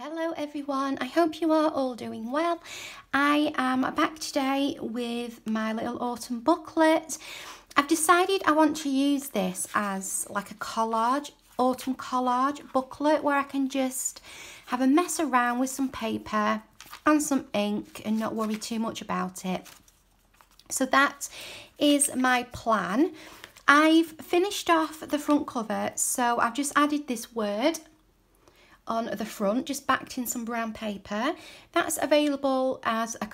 Hello everyone, I hope you are all doing well. I am back today with my little autumn booklet. I've decided I want to use this as like a collage, autumn collage booklet where I can just have a mess around with some paper and some ink and not worry too much about it. So that is my plan. I've finished off the front cover, so I've just added this word on the front, just backed in some brown paper. That's available as a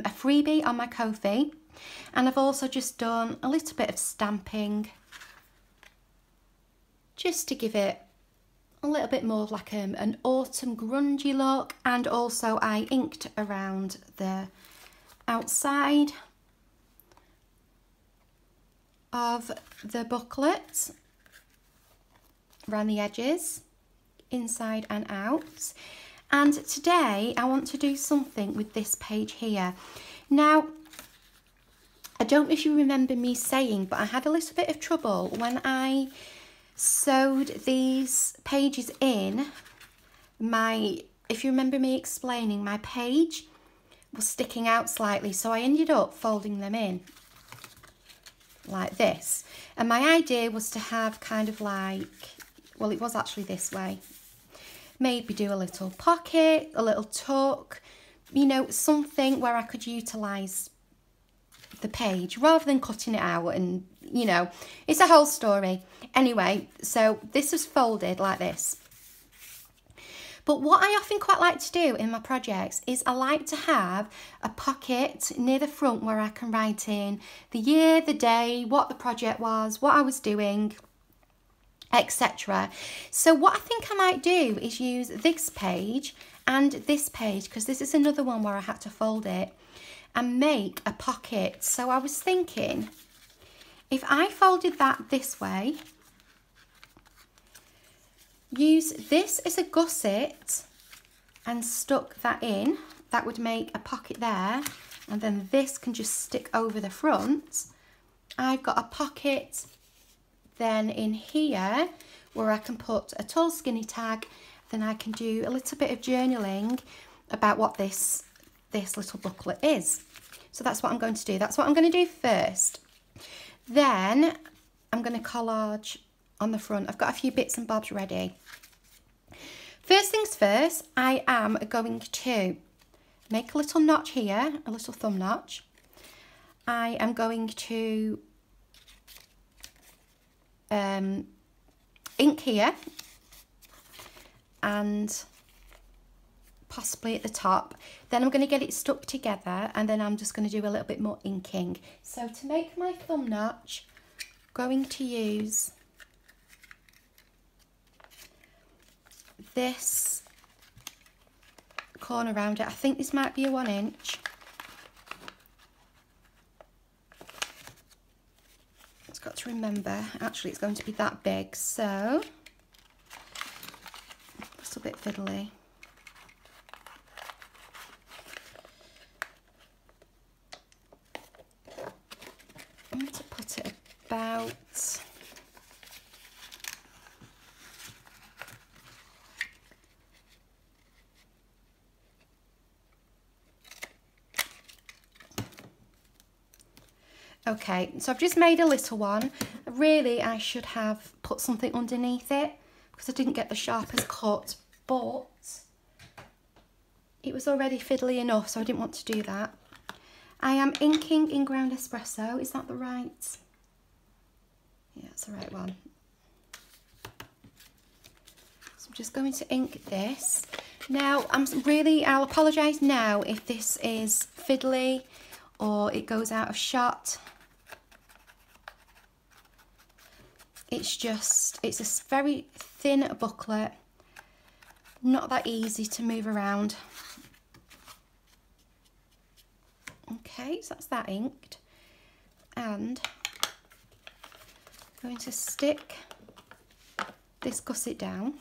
freebie on my Kofi, and I've also just done a little bit of stamping just to give it a little bit more of like an autumn grungy look, and also I inked around the outside of the booklet, around the edges, inside and out. And today I want to do something with this page here. Now, I don't know if you remember me saying, but I had a little bit of trouble when I sewed these pages in. If you remember me explaining, my page was sticking out slightly, so I ended up folding them in like this. And my idea was to have kind of like, well, it was actually this way. Maybe do a little pocket, a little tuck, you know, something where I could utilise the page rather than cutting it out, and, you know, it's a whole story. Anyway, so this was folded like this. But what I often quite like to do in my projects is I like to have a pocket near the front where I can write in the year, the day, what the project was, what I was doing, etc. So what I think I might do is use this page and this page, because this is another one where I had to fold it, and make a pocket. So I was thinking, if I folded that this way, use this as a gusset and stuck that in, that would make a pocket there, and then this can just stick over the front. I've got a pocket then in here where I can put a tall skinny tag. Then I can do a little bit of journaling about what this little booklet is. So that's what I'm going to do. That's what I'm going to do first. Then I'm going to collage on the front. I've got a few bits and bobs ready. First things first, I am going to make a little notch here, a little thumb notch. I am going to ink here and possibly at the top. Then I'm going to get it stuck together, and then I'm just going to do a little bit more inking. So to make my thumb notch, I'm going to use this corner around it. I think this might be a 1 inch. Got to remember, actually it's going to be that big, so a little bit fiddly. I'm going to put it about okay, so I've just made a little one. Really, I should have put something underneath it because I didn't get the sharpest cut, but it was already fiddly enough, so I didn't want to do that. I am inking in ground espresso. Is that the right? Yeah, it's the right one. So I'm just going to ink this. Now, I'll apologise now if this is fiddly or it goes out of shot. It's a very thin booklet, not that easy to move around. Okay, so that's that inked, and I'm going to stick this gusset down.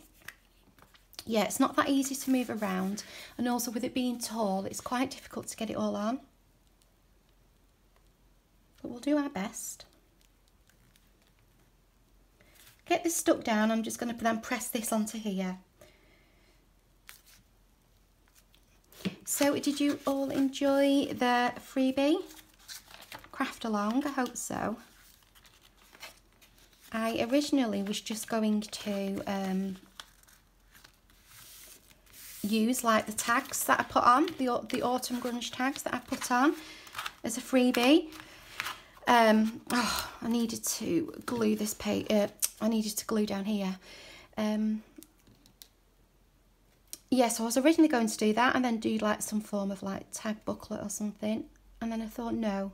Yeah, it's not that easy to move around, and also with it being tall, it's quite difficult to get it all on. But we'll do our best. Get this stuck down. I'm just going to then press this onto here. So did you all enjoy the freebie craft along? I hope so. I originally was just going to use like the tags that I put on, the autumn grunge tags that I put on as a freebie. I needed to glue this page, I needed to glue down here. Yeah, so I was originally going to do that and then do like some form of like tag booklet or something. And then I thought, no.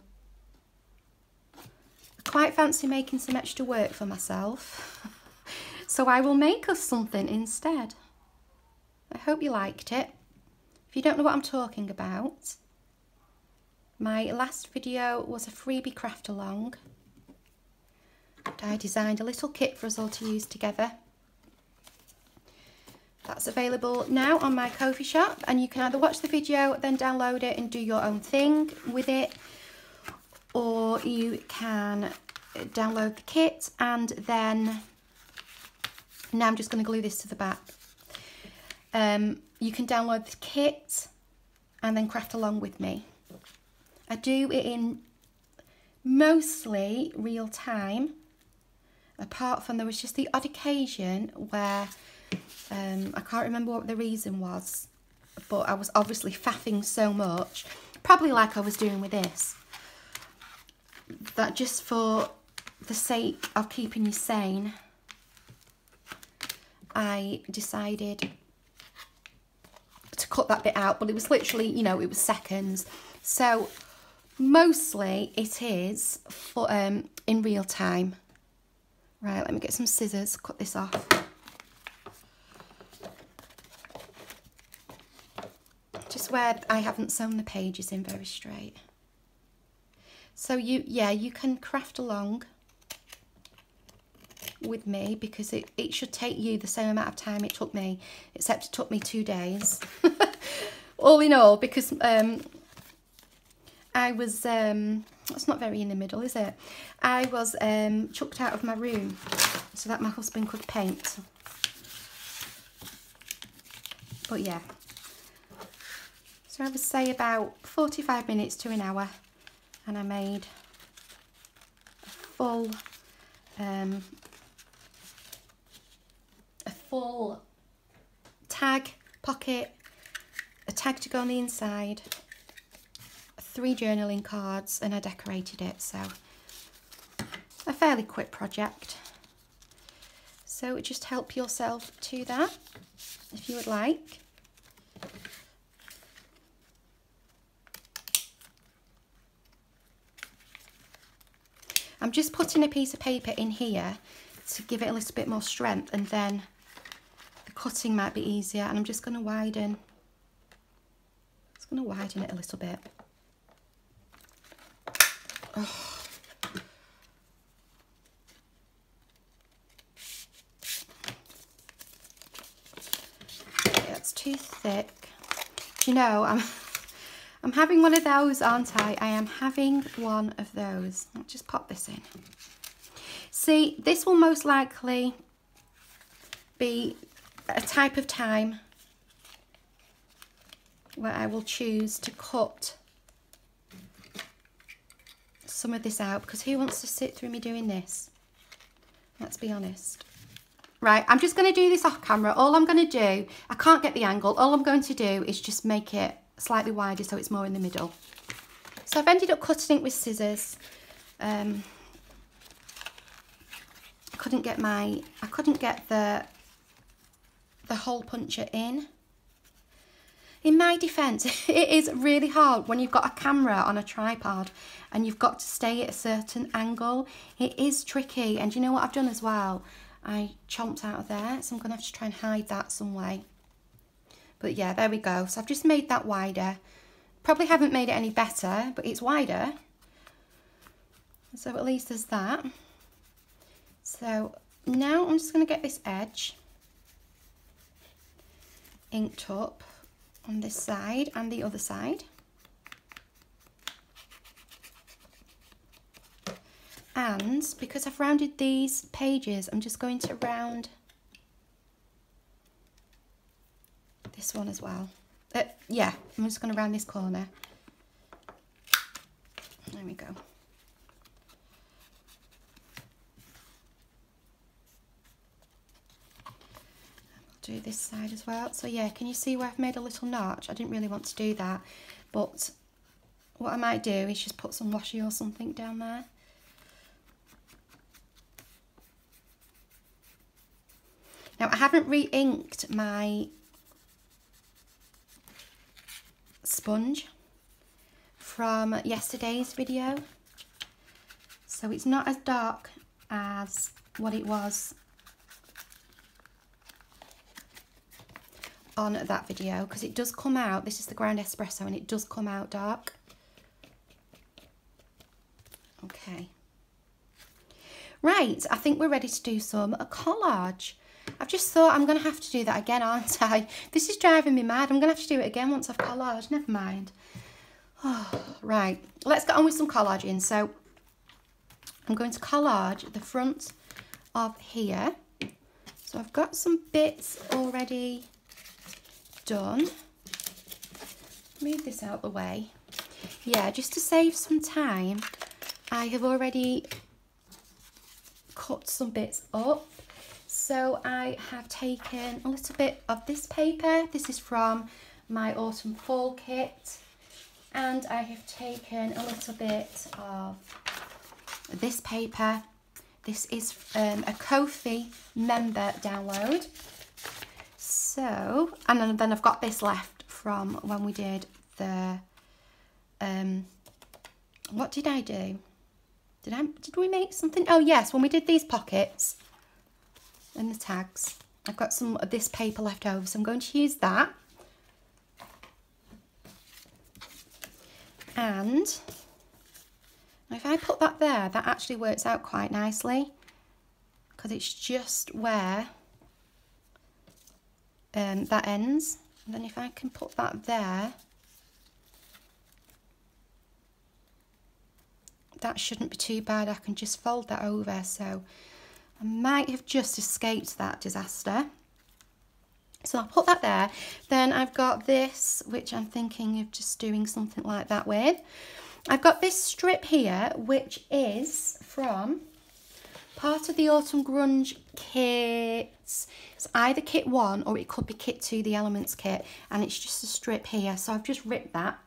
I quite fancy making some extra work for myself. So I will make us something instead. I hope you liked it. If you don't know what I'm talking about, my last video was a freebie craft along. I designed a little kit for us all to use together. That's available now on my Kofi shop, and you can either watch the video, then download it and do your own thing with it, or you can download the kit and then, now I'm just going to glue this to the back. You can download the kit and then craft along with me. I do it in mostly real time, apart from there was just the odd occasion where I can't remember what the reason was, but I was obviously faffing so much, probably like I was doing with this, that just for the sake of keeping you sane, I decided to cut that bit out. But it was literally, you know, it was seconds. So mostly it is for in real time. Right, let me get some scissors, cut this off. Just where I haven't sewn the pages in very straight. So you can craft along with me, because it should take you the same amount of time it took me, except it took me 2 days. All in all, because I was, that's not very in the middle, is it? I was chucked out of my room so that my husband could paint. But yeah. So I would say about 45 minutes to an hour, and I made a full tag pocket, a tag to go on the inside, 3 journaling cards, and I decorated it. So a fairly quick project. So just help yourself to that if you would like. I'm just putting a piece of paper in here to give it a little bit more strength, and then the cutting might be easier. And I'm just going to widen. Just going to widen it a little bit. Oh. Okay, that's too thick. Do you know, I'm having one of those, aren't I? I am having one of those. I'll just pop this in. See, this will most likely be a type of time where I will choose to cut some of this out, because who wants to sit through me doing this? Let's be honest. Right, I'm just going to do this off camera. All I'm going to do, I can't get the angle, all I'm going to do is just make it slightly wider so it's more in the middle. So I've ended up cutting it with scissors. I couldn't get the hole puncher in. In my defense, it is really hard when you've got a camera on a tripod and you've got to stay at a certain angle. It is tricky. And you know what I've done as well? I chomped out of there, so I'm going to have to try and hide that some way. But yeah, there we go. So I've just made that wider. Probably haven't made it any better, but it's wider. So at least there's that. So now I'm just going to get this edge inked up on this side and the other side. And because I've rounded these pages, I'm just going to round this one as well. yeah, I'm just going to round this corner. There we go. Do this side as well. So yeah, can you see where I've made a little notch? I didn't really want to do that, but what I might do is just put some washi or something down there. Now I haven't re-inked my sponge from yesterday's video, so it's not as dark as what it was on that video, because it does come out, this is the ground espresso, and it does come out dark. Okay. Right, I think we're ready to do some collage. I've just thought I'm going to have to do that again, aren't I? This is driving me mad. I'm going to have to do it again once I've collaged. Never mind. Oh, right, let's get on with some collaging. So I'm going to collage the front of here. So I've got some bits already done. Move this out of the way. Yeah, just to save some time, I have already cut some bits up. So I have taken a little bit of this paper. This is from my autumn fall kit. And I have taken a little bit of this paper. This is a Kofi member download. So, and then I've got this left from when we did the, what did I do? Did we make something? Oh yes, when we did these pockets and the tags, I've got some of this paper left over, so I'm going to use that. And if I put that there, that actually works out quite nicely, because it's just where that ends. And then if I can put that there, that shouldn't be too bad. I can just fold that over. So I might have just escaped that disaster. So I'll put that there. Then I've got this, which I'm thinking of just doing something like that with. I've got this strip here, which is from part of the Autumn Grunge kit. It's either kit 1 or it could be kit 2, the Elements kit. And it's just a strip here. So I've just ripped that.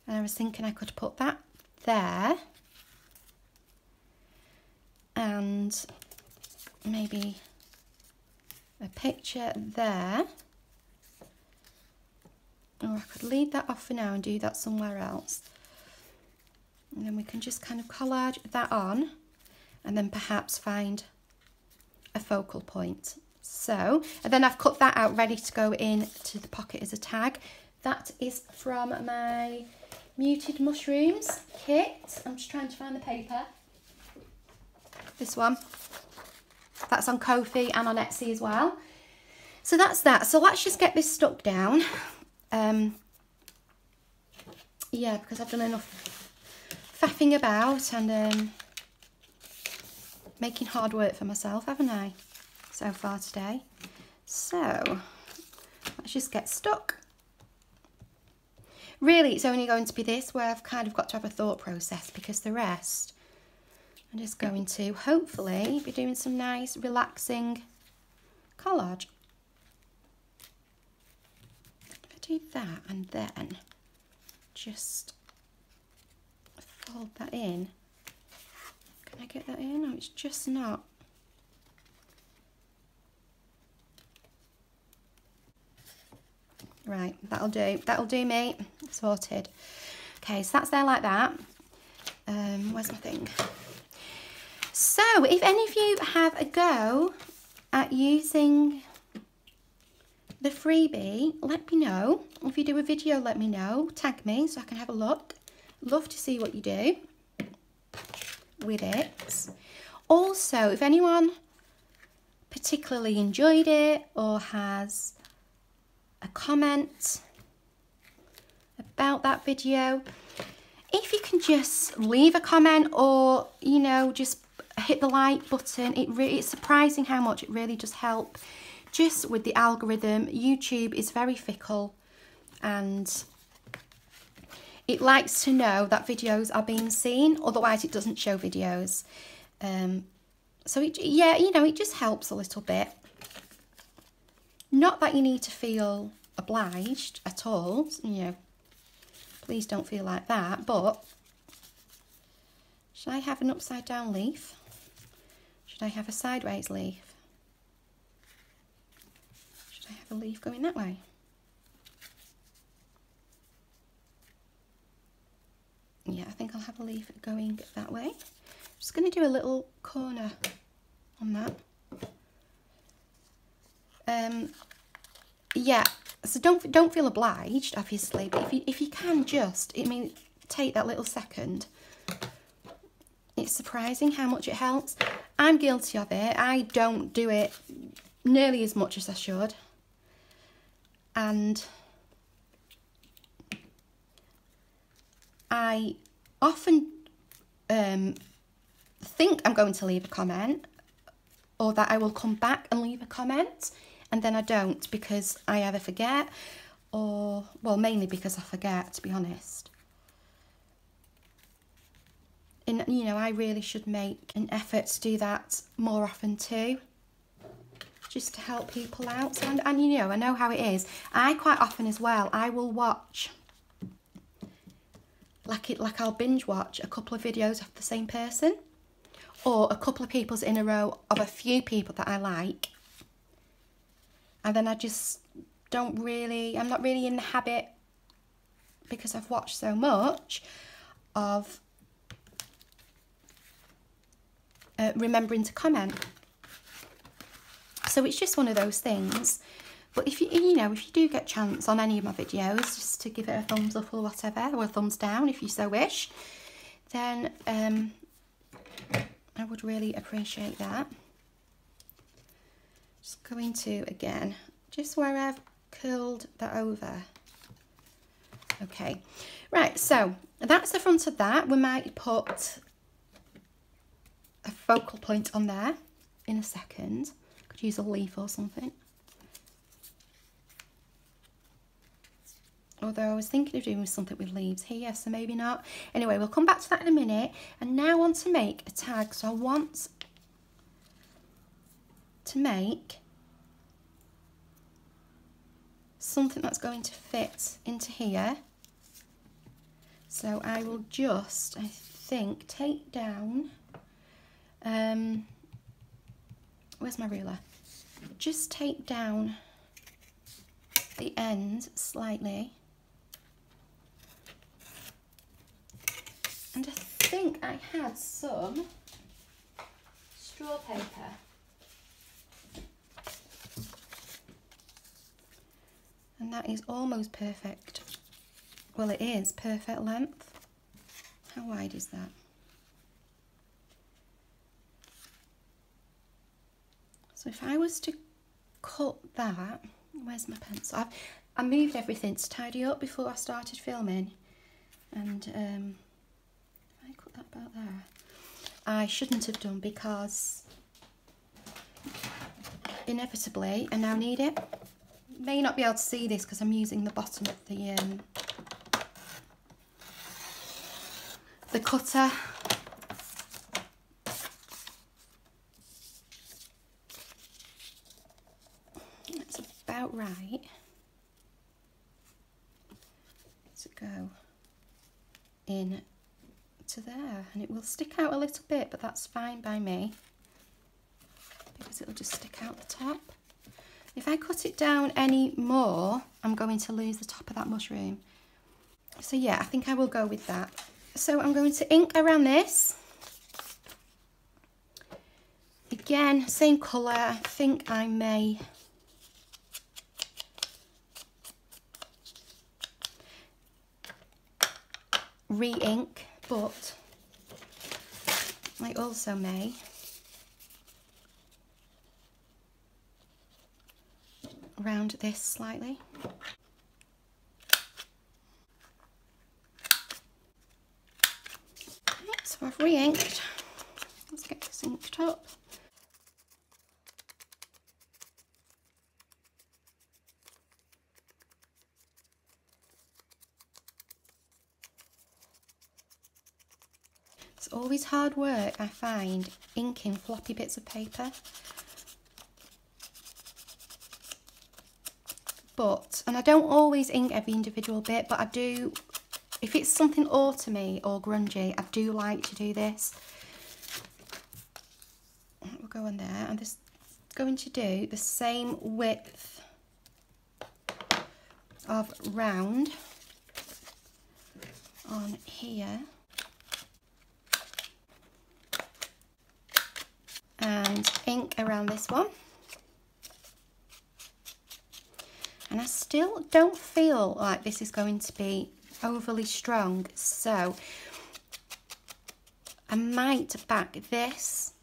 And I was thinking I could put that there. And maybe a picture there, or I could leave that off for now and do that somewhere else, and then we can just kind of collage that on and then perhaps find a focal point. So, and then I've cut that out ready to go in to the pocket as a tag. That is from my Muted Mushrooms kit. I'm just trying to find the paper. This one. That's on Kofi and on Etsy as well. So that's that. So let's just get this stuck down. Yeah, because I've done enough faffing about and making hard work for myself, haven't I, so far today? So let's just get stuck. Really, it's only going to be this where I've kind of got to have a thought process, because the rest I'm just going to hopefully be doing some nice relaxing collage. If I do that and then just fold that in. Can I get that in? No, it's just not. Right, that'll do. That'll do, mate. Sorted. Okay, so that's there like that. Where's my thing? So, if any of you have a go at using the freebie, let me know. If you do a video, let me know. Tag me so I can have a look. Love to see what you do with it. Also, if anyone particularly enjoyed it or has a comment about that video, if you can just leave a comment or, you know, just hit the like button. It's surprising how much it really does help just with the algorithm. YouTube is very fickle and it likes to know that videos are being seen, otherwise it doesn't show videos. So yeah, you know, it just helps a little bit. Not that you need to feel obliged at all, you know, please don't feel like that, but should I have an upside down leaf? Should I have a sideways leaf? Should I have a leaf going that way? Yeah, I think I'll have a leaf going that way. I'm just going to do a little corner on that. Yeah, so don't feel obliged, obviously, but if you can just, I mean, take that little second. It's surprising how much it helps. I'm guilty of it. I don't do it nearly as much as I should. And I often think I'm going to leave a comment, or that I will come back and leave a comment, and then I don't because I either forget, or, well, mainly because I forget, to be honest. And, you know, I really should make an effort to do that more often too, just to help people out. So, and you know, I know how it is. I quite often as well, I will watch, like I'll binge watch a couple of videos of the same person, or a couple of people's in a row of a few people that I like. And then I just I'm not really in the habit, because I've watched so much, of remembering to comment. So it's just one of those things. But if you know, if you do get a chance on any of my videos, just to give it a thumbs up or whatever, or a thumbs down if you so wish, then I would really appreciate that. Just going to, again, just where I've curled that over. Okay, right, so that's the front of that. We might put a focal point on there in a second. Could use a leaf or something. Although I was thinking of doing something with leaves here, so maybe not. Anyway, we'll come back to that in a minute. And now I want to make a tag. So I want to make something that's going to fit into here. So I will just, I think, take down, where's my ruler? Just take down the end slightly. And I think I had some straw paper. And that is almost perfect. Well, it is perfect length. How wide is that? So if I was to cut that, where's my pencil? I moved everything to tidy up before I started filming. And I cut that about there. I shouldn't have done, because inevitably I now need it. May not be able to see this because I'm using the bottom of the cutter. That's about right to go in to there, and it will stick out a little bit, but that's fine by me because it'll just stick out the top. If I cut it down any more, I'm going to lose the top of that mushroom. So yeah, I think I will go with that. So I'm going to ink around this. Again, same colour. I think I may re-ink, but I also may round this slightly. Okay, so I've re-inked. Let's get this inked up. always hard work, I find, inking floppy bits of paper. But, and I don't always ink every individual bit, but I do, if it's something autumny or grungy, I do like to do this. We'll go on there. I'm just going to do the same width of round on here. And ink around this one. And I still don't feel like this is going to be overly strong, so I might back this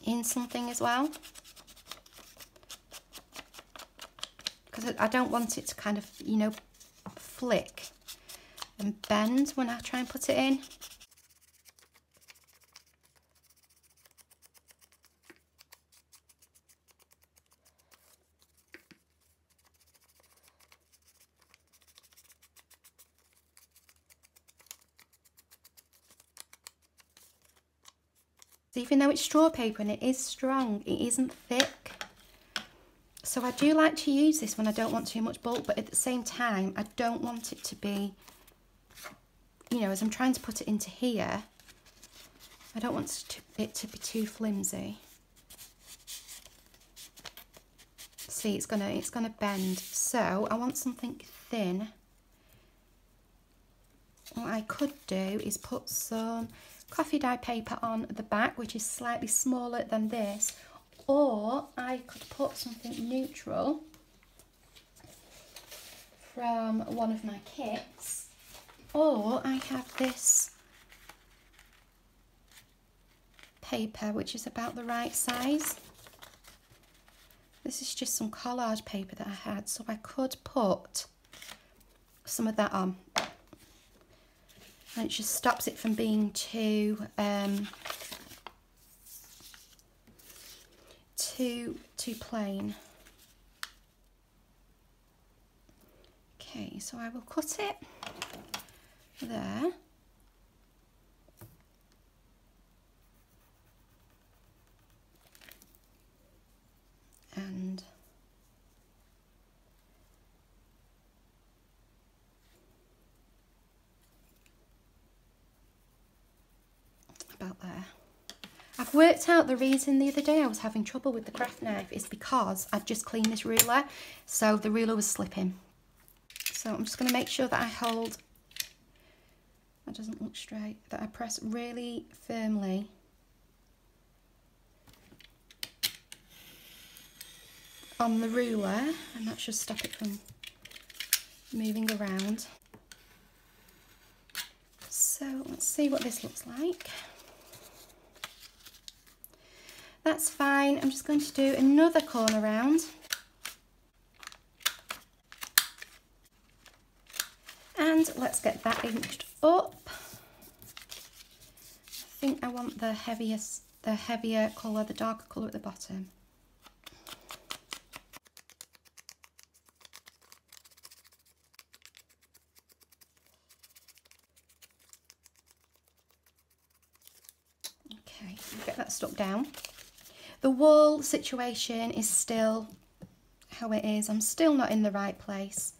in something as well, because I don't want it to kind of, you know, flick and bend when I try and put it in. So even though it's straw paper and it is strong, it isn't thick. So I do like to use this when I don't want too much bulk, but at the same time, I don't want it to be, you know, as I'm trying to put it into here, I don't want it to be too flimsy. See, it's gonna bend. So I want something thin. What I could do is put some coffee dye paper on the back, which is slightly smaller than this, or I could put something neutral from one of my kits, or I have this paper which is about the right size. This is just some collage paper that I had, so I could put some of that on. And it just stops it from being too plain. Okay, so I will cut it there. And about there. I've worked out the reason the other day I was having trouble with the craft knife is because I'd just cleaned this ruler, so the ruler was slipping. So I'm just going to make sure that I hold, that doesn't look straight, that I press really firmly on the ruler, and that should stop it from moving around. So let's see what this looks like. That's fine. I'm just going to do another corner round. And let's get that inked up. I think I want the heavier colour, the darker colour at the bottom. Okay, get that stuck down. The wall situation is still how it is. I'm still not in the right place.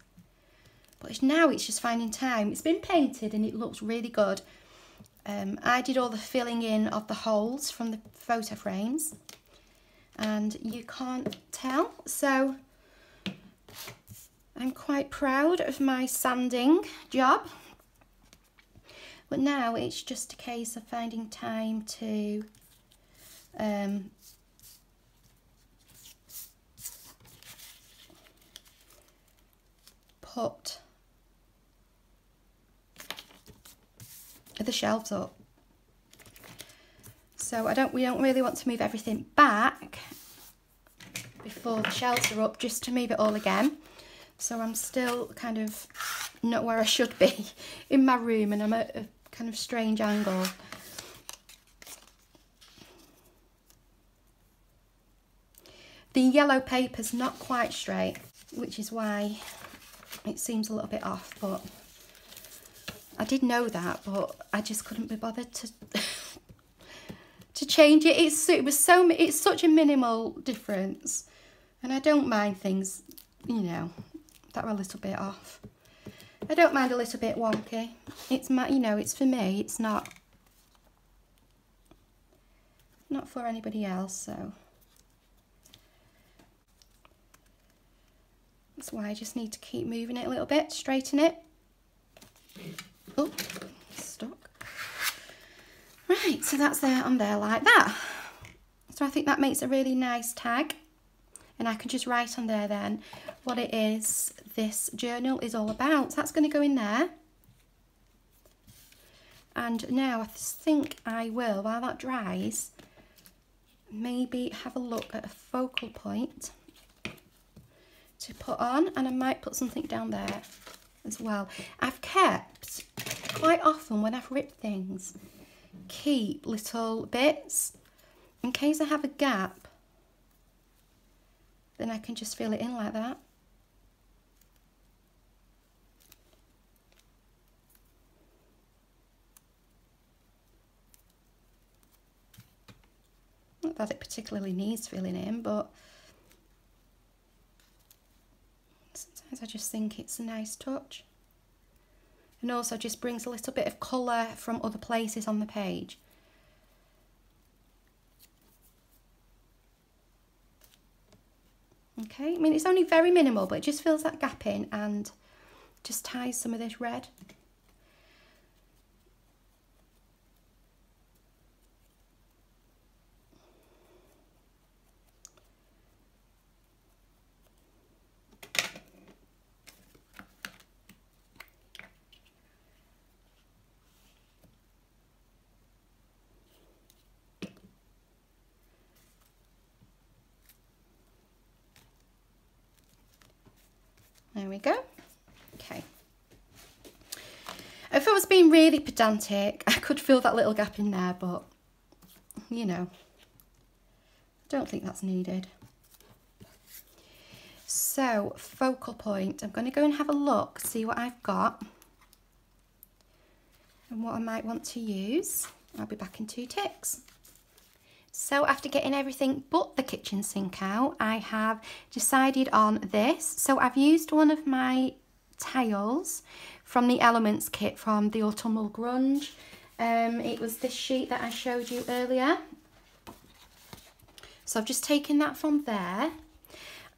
But now it's just finding time. It's been painted and it looks really good. I did all the filling in of the holes from the photo frames. And you can't tell. So I'm quite proud of my sanding job. But now it's just a case of finding time to put the shelves up. So we don't really want to move everything back before the shelves are up, just to move it all again. So I'm still kind of not where I should be in my room, and I'm at a kind of strange angle. The yellow paper's not quite straight, which is why it seems a little bit off, but I did know that, but I just couldn't be bothered to to change it. It's such a minimal difference, and I don't mind things, you know, that are a little bit off. I don't mind a little bit wonky. It's my, you know, it's for me. It's not for anybody else. So that's why I just need to keep moving it a little bit, straighten it. Oh, stuck. Right, so that's there on there like that. So I think that makes a really nice tag, and I can just write on there then what it is this journal is all about. So that's going to go in there. And now I think I will, while that dries, maybe have a look at a focal point to put on, and I might put something down there as well. I've kept, quite often when I've ripped things, keep little bits in case I have a gap, then I can just fill it in like that. Not that it particularly needs filling in, but sometimes I just think it's a nice touch. And also just brings a little bit of colour from other places on the page. Okay, I mean it's only very minimal, but it just fills that gap in and just ties some of this red. There we go. Okay. If I was being really pedantic, I could fill that little gap in there, but, you know, I don't think that's needed. So, focal point. I'm going to go and have a look, see what I've got and what I might want to use. I'll be back in 2 ticks. So after getting everything but the kitchen sink out, I have decided on this. So I've used one of my tiles from the Elements kit from the Autumnal Grunge. It was this sheet that I showed you earlier. So I've just taken that from there,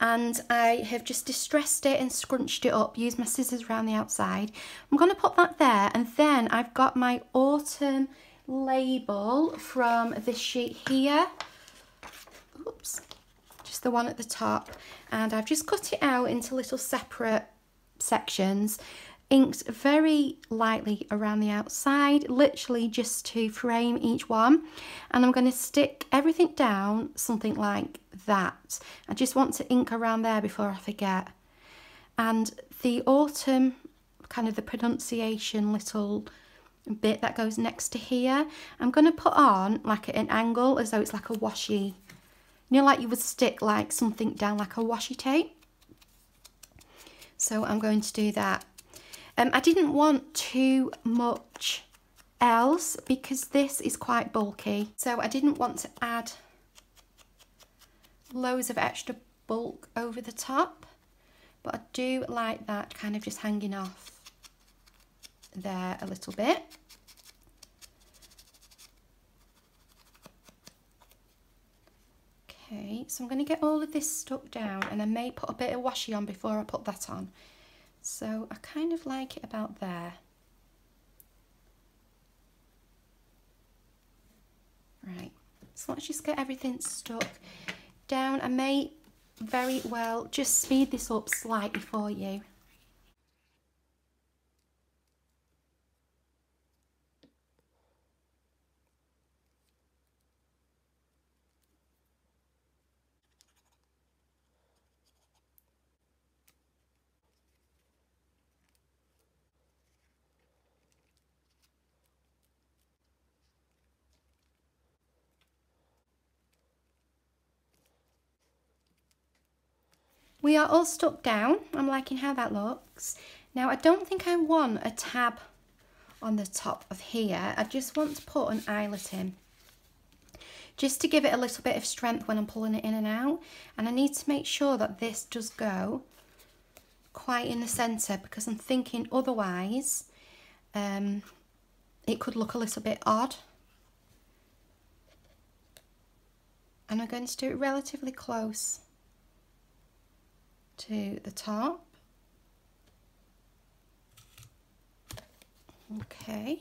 and I have just distressed it and scrunched it up, used my scissors around the outside. I'm going to put that there, and then I've got my autumn label from this sheet here. Oops, just the one at the top, and I've just cut it out into little separate sections, inked very lightly around the outside, literally just to frame each one, and I'm going to stick everything down something like that. I just want to ink around there before I forget. And the autumn, kind of the pronunciation little bit that goes next to here, I'm going to put on like at an angle as though it's like a washi, you know, like you would stick like something down like a washi tape. So I'm going to do that. I didn't want too much else because this is quite bulky, so I didn't want to add loads of extra bulk over the top, but I do like that kind of just hanging off there a little bit. Okay, so I'm going to get all of this stuck down, and I may put a bit of washi on before I put that on. So I kind of like it about there. Right, so let's just get everything stuck down. I may very well just speed this up slightly for you. We are all stuck down. I'm liking how that looks. Now I don't think I want a tab on the top of here, I just want to put an eyelet in, just to give it a little bit of strength when I'm pulling it in and out. And I need to make sure that this does go quite in the centre, because I'm thinking otherwise it could look a little bit odd. And I'm going to do it relatively close to the top. Okay,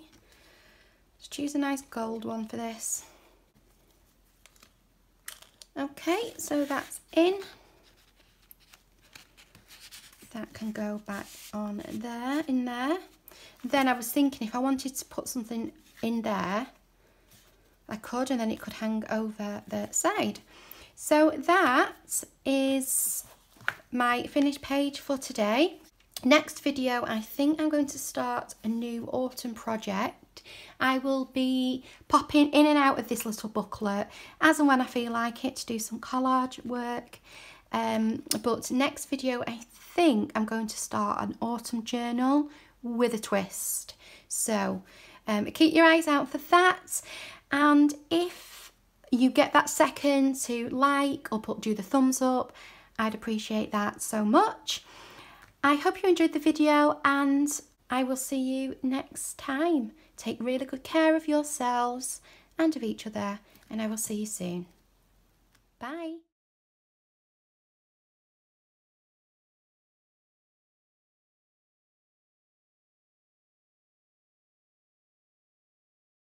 let's choose a nice gold one for this. Okay, so that's in. That can go back on there, in there. Then I was thinking if I wanted to put something in there, I could, and then it could hang over the side. So that is my finished page for today. Next video, I think I'm going to start a new autumn project. I will be popping in and out of this little booklet as and when I feel like it to do some collage work. But next video, I think I'm going to start an autumn journal with a twist. So keep your eyes out for that. And if you get that second to like or do the thumbs up, I'd appreciate that so much. I hope you enjoyed the video, and I will see you next time. Take really good care of yourselves and of each other, and I will see you soon. Bye.